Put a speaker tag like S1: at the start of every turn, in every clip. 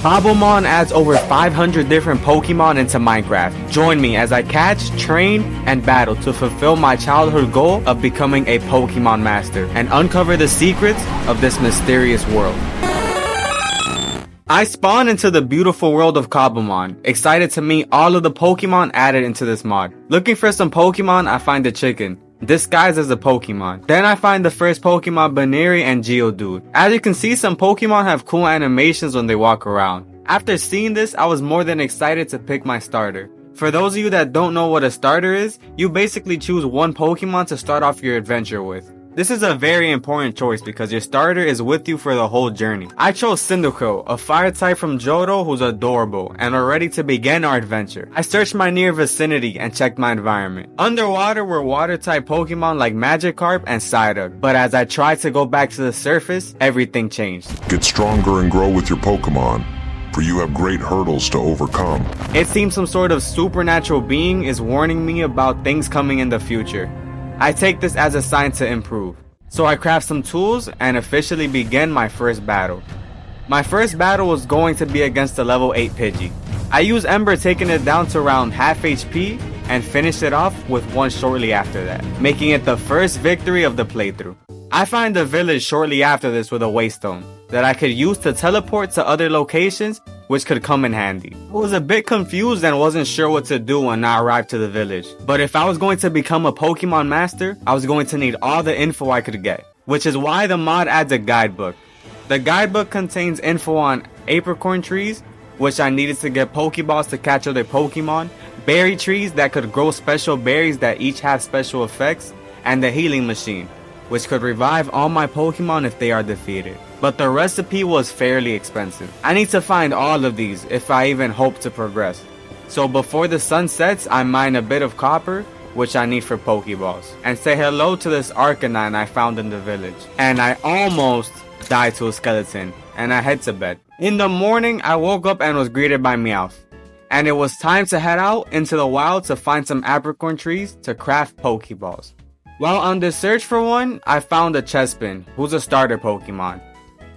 S1: Cobblemon adds over 500 different Pokemon into Minecraft. Join me as I catch, train, and battle to fulfill my childhood goal of becoming a Pokemon master and uncover the secrets of this mysterious world. I spawn into the beautiful world of Cobblemon, excited to meet all of the Pokemon added into this mod. Looking for some Pokemon, I find a chicken, disguised as a Pokemon. Then I find the first Pokemon Baneri and Geodude. As you can see, some Pokemon have cool animations when they walk around. After seeing this, I was more than excited to pick my starter. For those of you that don't know what a starter is, you basically choose one Pokemon to start off your adventure with. This is a very important choice because your starter is with you for the whole journey. I chose Cyndaquil, a fire type from Johto who's adorable and are ready to begin our adventure. I searched my near vicinity and checked my environment. Underwater were water type Pokemon like Magikarp and Psyduck, but as I tried to go back to the surface, everything changed.
S2: Get stronger and grow with your Pokemon, for you have great hurdles to overcome.
S1: It seems some sort of supernatural being is warning me about things coming in the future. I take this as a sign to improve. So I craft some tools and officially begin my first battle. My first battle was going to be against a level 8 Pidgey. I used Ember, taking it down to around half HP and finished it off with one shortly after that, making it the first victory of the playthrough. I find the village shortly after this with a Waystone that I could use to teleport to other locations, which could come in handy. I was a bit confused and wasn't sure what to do when I arrived to the village. But if I was going to become a Pokemon master, I was going to need all the info I could get, which is why the mod adds a guidebook. The guidebook contains info on apricorn trees, which I needed to get Pokeballs to catch other Pokemon, berry trees that could grow special berries that each have special effects, and the healing machine, which could revive all my Pokemon if they are defeated. But the recipe was fairly expensive. I need to find all of these if I even hope to progress. So before the sun sets, I mine a bit of copper, which I need for Pokeballs, and say hello to this Arcanine I found in the village. And I almost died to a skeleton, and I head to bed. In the morning, I woke up and was greeted by Meowth. And it was time to head out into the wild to find some apricorn trees to craft Pokeballs. While on the search for one, I found a Chespin, who's a starter Pokemon.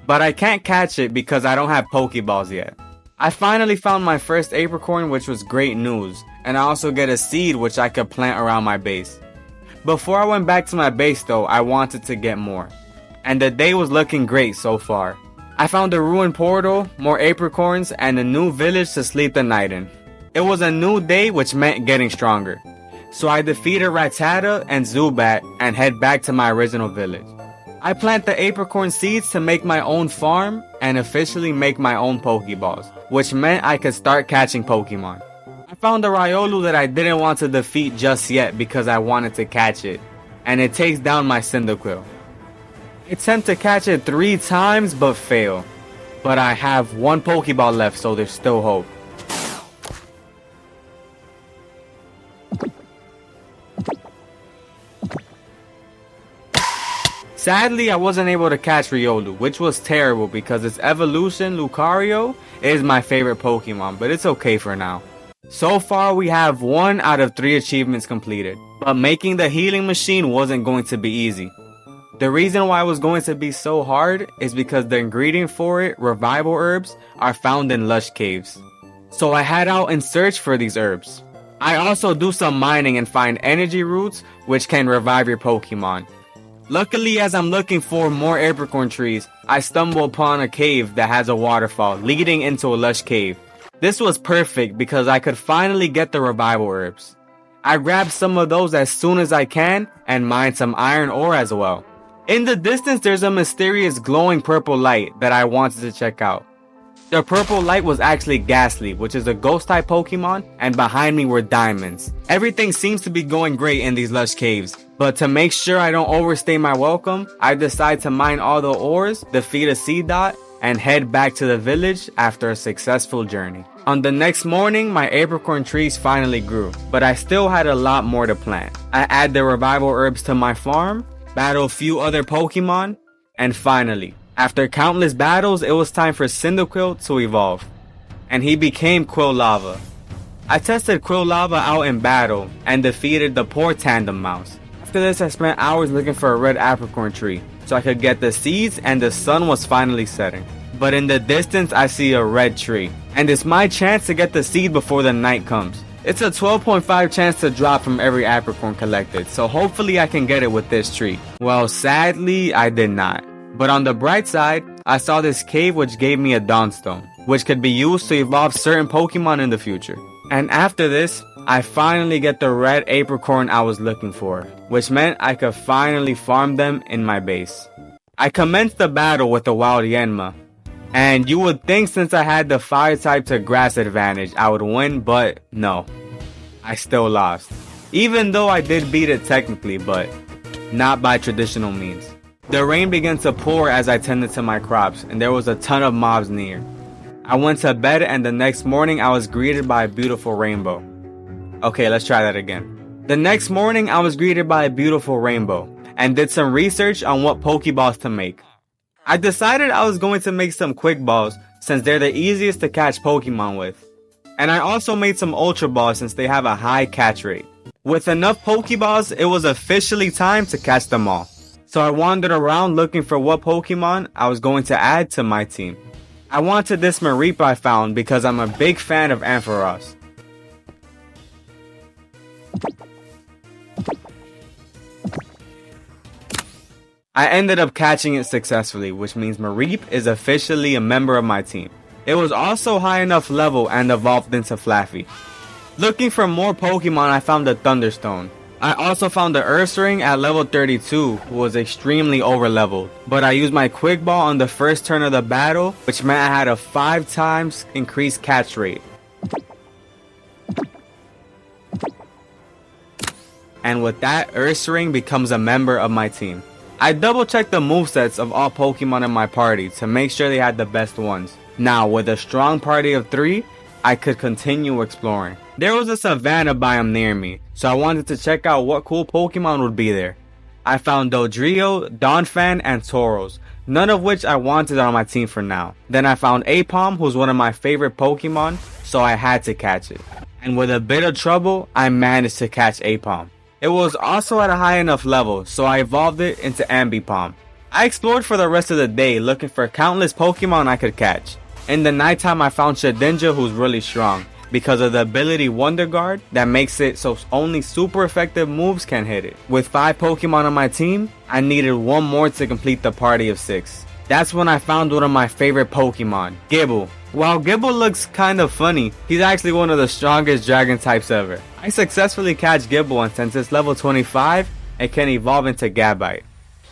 S1: But I can't catch it because I don't have Pokeballs yet. I finally found my first apricorn, which was great news, and I also get a seed which I could plant around my base. Before I went back to my base though, I wanted to get more. And the day was looking great so far. I found a ruined portal, more apricorns, and a new village to sleep the night in. It was a new day, which meant getting stronger. So I defeated Rattata and Zubat and head back to my original village. I plant the apricorn seeds to make my own farm and officially make my own Pokeballs, which meant I could start catching Pokemon. I found a Riolu that I didn't want to defeat just yet because I wanted to catch it, and it takes down my Cyndaquil. I attempt to catch it 3 times but fail, but I have one Pokeball left, so there's still hope. Sadly, I wasn't able to catch Riolu, which was terrible because its evolution, Lucario, is my favorite Pokemon, but it's okay for now. So far, we have 1 out of 3 achievements completed, but making the healing machine wasn't going to be easy. The reason why it was going to be so hard is because the ingredient for it, revival herbs, are found in lush caves. So I head out and search for these herbs. I also do some mining and find energy roots, which can revive your Pokemon. Luckily, as I'm looking for more apricorn trees, I stumble upon a cave that has a waterfall leading into a lush cave. This was perfect because I could finally get the revival herbs. I grabbed some of those as soon as I can and mined some iron ore as well. In the distance, there's a mysterious glowing purple light that I wanted to check out. The purple light was actually Ghastly, which is a ghost type Pokemon, and behind me were diamonds. Everything seems to be going great in these lush caves, but to make sure I don't overstay my welcome, I decide to mine all the ores, defeat a Seedot, and head back to the village after a successful journey. On the next morning, my apricorn trees finally grew, but I still had a lot more to plant. I add the revival herbs to my farm, battle a few other Pokemon, and finally, after countless battles, it was time for Cyndaquil to evolve, and he became Quilava. I tested Quilava out in battle and defeated the poor Tandem Mouse. After this, I spent hours looking for a red apricorn tree so I could get the seeds, and the sun was finally setting. but in the distance I see a red tree, and it's my chance to get the seed before the night comes. It's a 12.5 chance to drop from every apricorn collected, so hopefully I can get it with this tree. Well, sadly, I did not. But on the bright side, I saw this cave which gave me a Dawnstone, which could be used to evolve certain Pokemon in the future. And after this, I finally get the red apricorn I was looking for, which meant I could finally farm them in my base. I commenced the battle with the wild Yanma, and you would think since I had the fire type to grass advantage I would win, but no. I still lost. Even though I did beat it technically, but not by traditional means. The rain began to pour as I tended to my crops, and there was a ton of mobs near. I went to bed, and the next morning I was greeted by a beautiful rainbow. Okay, let's try that again. The next morning I was greeted by a beautiful rainbow, and did some research on what Pokeballs to make. I decided I was going to make some quick balls since they're the easiest to catch Pokemon with. And I also made some Ultra Balls since they have a high catch rate. With enough Pokeballs, it was officially time to catch them all. So I wandered around looking for what Pokemon I was going to add to my team. I wanted this Mareep I found because I'm a big fan of Ampharos. I ended up catching it successfully, which means Mareep is officially a member of my team. It was also high enough level and evolved into Flaffy. Looking for more Pokemon, I found a Thunderstone. I also found the Ursaring at level 32, who was extremely over leveled, but I used my Quick Ball on the first turn of the battle, which meant I had a 5 times increased catch rate. And with that, Ursaring becomes a member of my team. I double checked the movesets of all Pokemon in my party to make sure they had the best ones. Now, with a strong party of 3, I could continue exploring. There was a savanna biome near me, so I wanted to check out what cool Pokemon would be there. I found Dodrio, Donphan, and Tauros, none of which I wanted on my team for now. Then I found Aipom, who's one of my favorite Pokemon, so I had to catch it. And with a bit of trouble, I managed to catch Aipom. It was also at a high enough level, so I evolved it into Ambipom. I explored for the rest of the day looking for countless Pokemon I could catch. In the nighttime I found Shedinja, who's really strong because of the ability Wonder Guard that makes it so only super effective moves can hit it. With 5 Pokemon on my team, I needed one more to complete the party of 6. That's when I found one of my favorite Pokemon, Gible. While Gible looks kind of funny, he's actually one of the strongest dragon types ever. I successfully catch Gible, and since it's level 25, it can evolve into Gabite.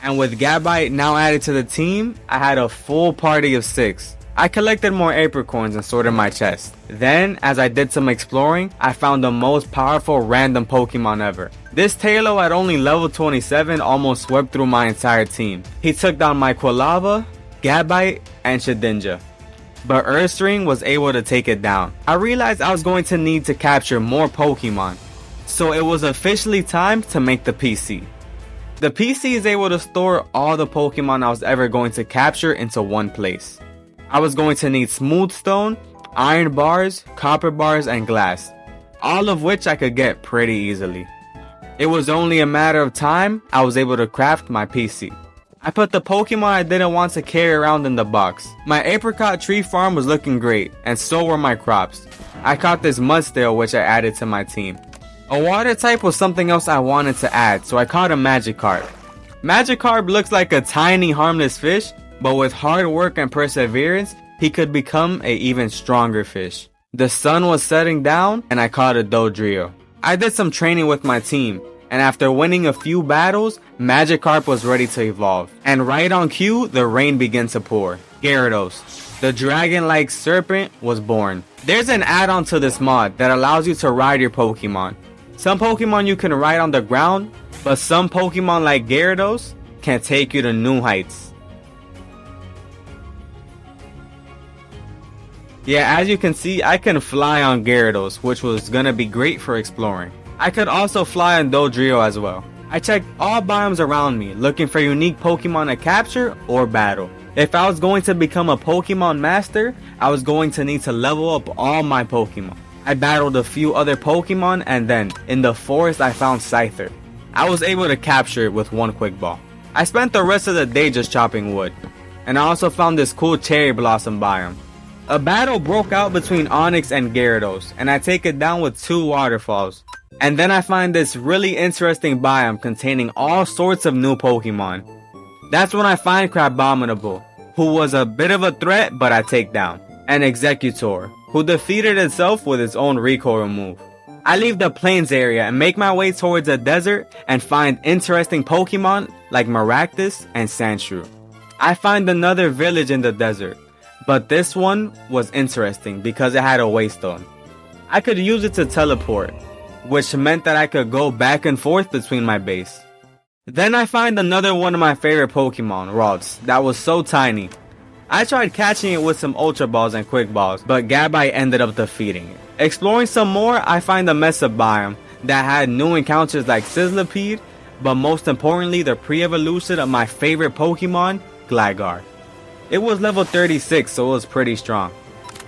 S1: And with Gabite now added to the team, I had a full party of 6. I collected more apricorns and sorted my chest. Then, as I did some exploring, I found the most powerful random Pokemon ever. This Tailo at only level 27 almost swept through my entire team. He took down my Quilava, Gabite, and Shedinja. But Ursaring was able to take it down. I realized I was going to need to capture more Pokemon, so it was officially time to make the PC. The PC is able to store all the Pokemon I was ever going to capture into one place. I was going to need Smooth Stone, Iron Bars, Copper Bars, and Glass, all of which I could get pretty easily. It was only a matter of time I was able to craft my PC. I put the Pokemon I didn't want to carry around in the box. My apricot tree farm was looking great, and so were my crops. I caught this Mudstale, which I added to my team. A water type was something else I wanted to add, so I caught a Magikarp. Magikarp looks like a tiny harmless fish, but with hard work and perseverance, he could become an even stronger fish. The sun was setting down, and I caught a Dodrio. I did some training with my team, and after winning a few battles, Magikarp was ready to evolve. And right on cue, the rain began to pour. Gyarados, the dragon-like serpent, was born. There's an add-on to this mod that allows you to ride your Pokemon. Some Pokemon you can ride on the ground, but some Pokemon like Gyarados can take you to new heights. Yeah, as you can see, I can fly on Gyarados, which was gonna be great for exploring. I could also fly on Dodrio as well. I checked all biomes around me, looking for unique Pokemon to capture or battle. If I was going to become a Pokemon master, I was going to need to level up all my Pokemon. I battled a few other Pokemon, and then, in the forest I found Scyther. I was able to capture it with one quick ball. I spent the rest of the day just chopping wood. and I also found this cool cherry blossom biome. A battle broke out between Onyx and Gyarados, and I take it down with 2 waterfalls. And then I find this really interesting biome containing all sorts of new Pokemon. That's when I find Cobblemon, who was a bit of a threat but I take down, and Executor, who defeated itself with its own recoil move. I leave the plains area and make my way towards a desert and find interesting Pokemon like Maractus and Sandshrew. I find another village in the desert, but this one was interesting because it had a waystone. I could use it to teleport, which meant that I could go back and forth between my base. Then I find another one of my favorite Pokemon, Ralts, that was so tiny. I tried catching it with some Ultra Balls and Quick Balls, but Gabite ended up defeating it. Exploring some more, I find the Mesa biome that had new encounters like Sizzlipede, but most importantly the pre-evolution of my favorite Pokemon, Gligar. It was level 36, so it was pretty strong.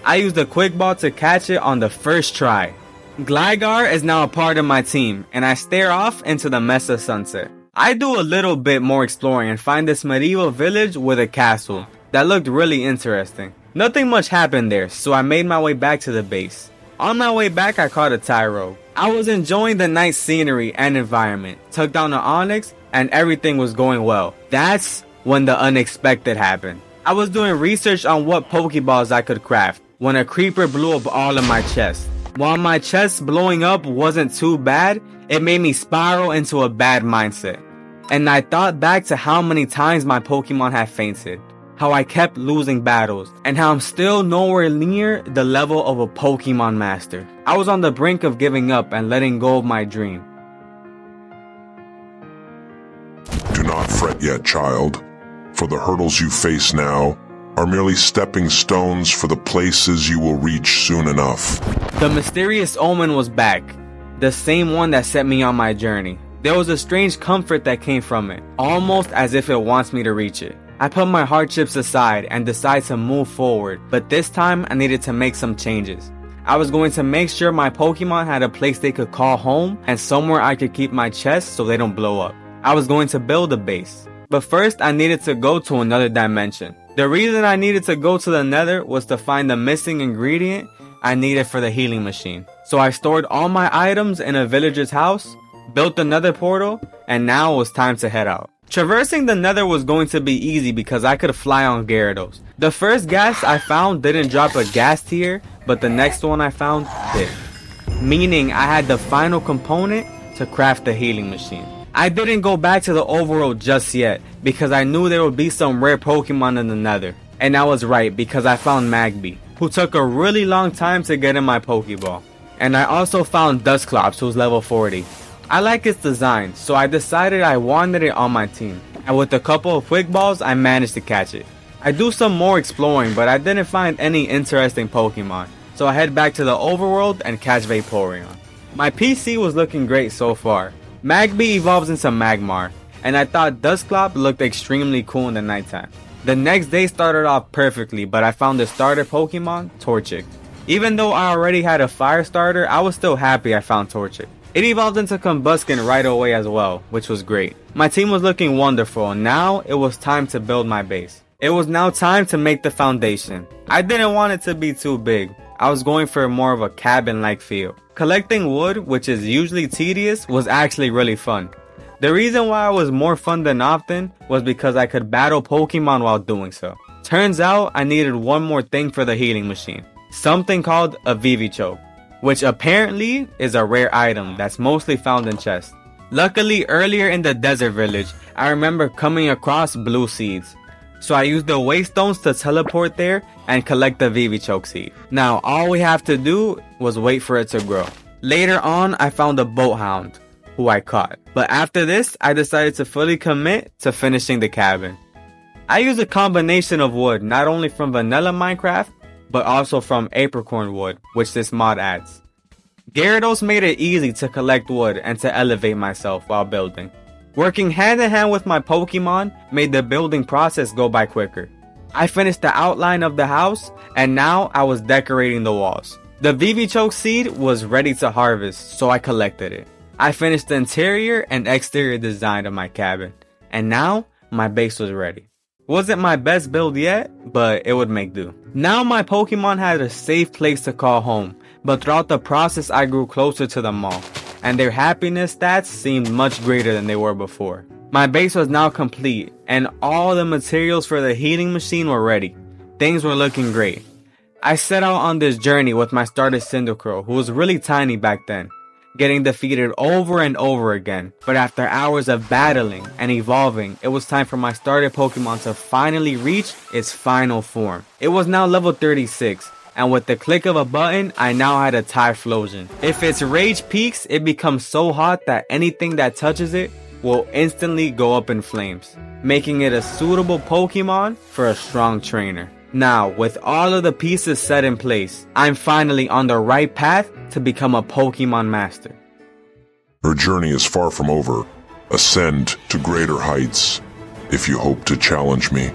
S1: I used a Quick Ball to catch it on the first try. Gligar is now a part of my team, and I stare off into the Mesa sunset. I do a little bit more exploring and find this medieval village with a castle that looked really interesting. Nothing much happened there, so I made my way back to the base. On my way back, I caught a Tyro. I was enjoying the nice scenery and environment, took down the Onyx, and everything was going well. That's when the unexpected happened. I was doing research on what Pokeballs I could craft when a creeper blew up all of my chest. While my chest blowing up wasn't too bad, it made me spiral into a bad mindset. And I thought back to how many times my Pokemon had fainted, how I kept losing battles, and how I'm still nowhere near the level of a Pokemon master. I was on the brink of giving up and letting go of my dream.
S2: Do not fret yet, child, for the hurdles you face now are merely stepping stones for the places you will reach soon enough.
S1: The mysterious omen was back, the same one that set me on my journey. There was a strange comfort that came from it, almost as if it wants me to reach it. I put my hardships aside and decided to move forward, but this time I needed to make some changes. I was going to make sure my Pokemon had a place they could call home and somewhere I could keep my chest so they don't blow up. I was going to build a base. But first I needed to go to another dimension. The reason I needed to go to the Nether was to find the missing ingredient I needed for the healing machine. So I stored all my items in a villager's house, built another portal, and now it was time to head out. Traversing the Nether was going to be easy because I could fly on Gyarados. The first gas I found didn't drop a gas tier, but the next one I found did. Meaning I had the final component to craft the healing machine. I didn't go back to the overworld just yet because I knew there would be some rare Pokemon in the Nether. And I was right because I found Magby, who took a really long time to get in my Pokeball. And I also found Dusclops, who's level 40. I like its design, so I decided I wanted it on my team, and with a couple of Quick Balls I managed to catch it. I do some more exploring, but I didn't find any interesting Pokemon, so I head back to the overworld and catch Vaporeon. My PC was looking great so far. Magby evolves into Magmar, and I thought Dusclops looked extremely cool in the nighttime. The next day started off perfectly, but I found the starter Pokemon, Torchic. Even though I already had a fire starter, I was still happy I found Torchic. It evolved into Combusken right away as well, which was great. My team was looking wonderful, and now it was time to build my base. It was now time to make the foundation. I didn't want it to be too big. I was going for more of a cabin-like feel. Collecting wood, which is usually tedious, was actually really fun. The reason why it was more fun than often was because I could battle Pokemon while doing so. Turns out I needed one more thing for the healing machine. Something called a Vivichoke, which apparently is a rare item that's mostly found in chests. Luckily, earlier in the desert village, I remember coming across blue seeds. So I used the waystones to teleport there and collect the Vivichoke seed. Now all we have to do was wait for it to grow. Later on, I found a Boathound, who I caught. But after this, I decided to fully commit to finishing the cabin. I use a combination of wood, not only from vanilla Minecraft, but also from apricorn wood, which this mod adds. Gyarados made it easy to collect wood and to elevate myself while building. Working hand in hand with my Pokemon made the building process go by quicker. I finished the outline of the house, and now I was decorating the walls. The Vivichoke seed was ready to harvest, so I collected it. I finished the interior and exterior design of my cabin, and now my base was ready. Wasn't my best build yet, but it would make do. Now my Pokemon had a safe place to call home, but throughout the process I grew closer to them all, and their happiness stats seemed much greater than they were before. My base was now complete, and all the materials for the healing machine were ready. Things were looking great. I set out on this journey with my starter Cyndaquil, who was really tiny back then, getting defeated over and over again. But after hours of battling and evolving, it was time for my starter Pokemon to finally reach its final form. It was now level 36, and with the click of a button, I now had a Typhlosion. If its rage peaks, it becomes so hot that anything that touches it will instantly go up in flames, making it a suitable Pokemon for a strong trainer. Now, with all of the pieces set in place, I'm finally on the right path to become a Pokemon Master.
S2: Your journey is far from over. Ascend to greater heights if you hope to challenge me.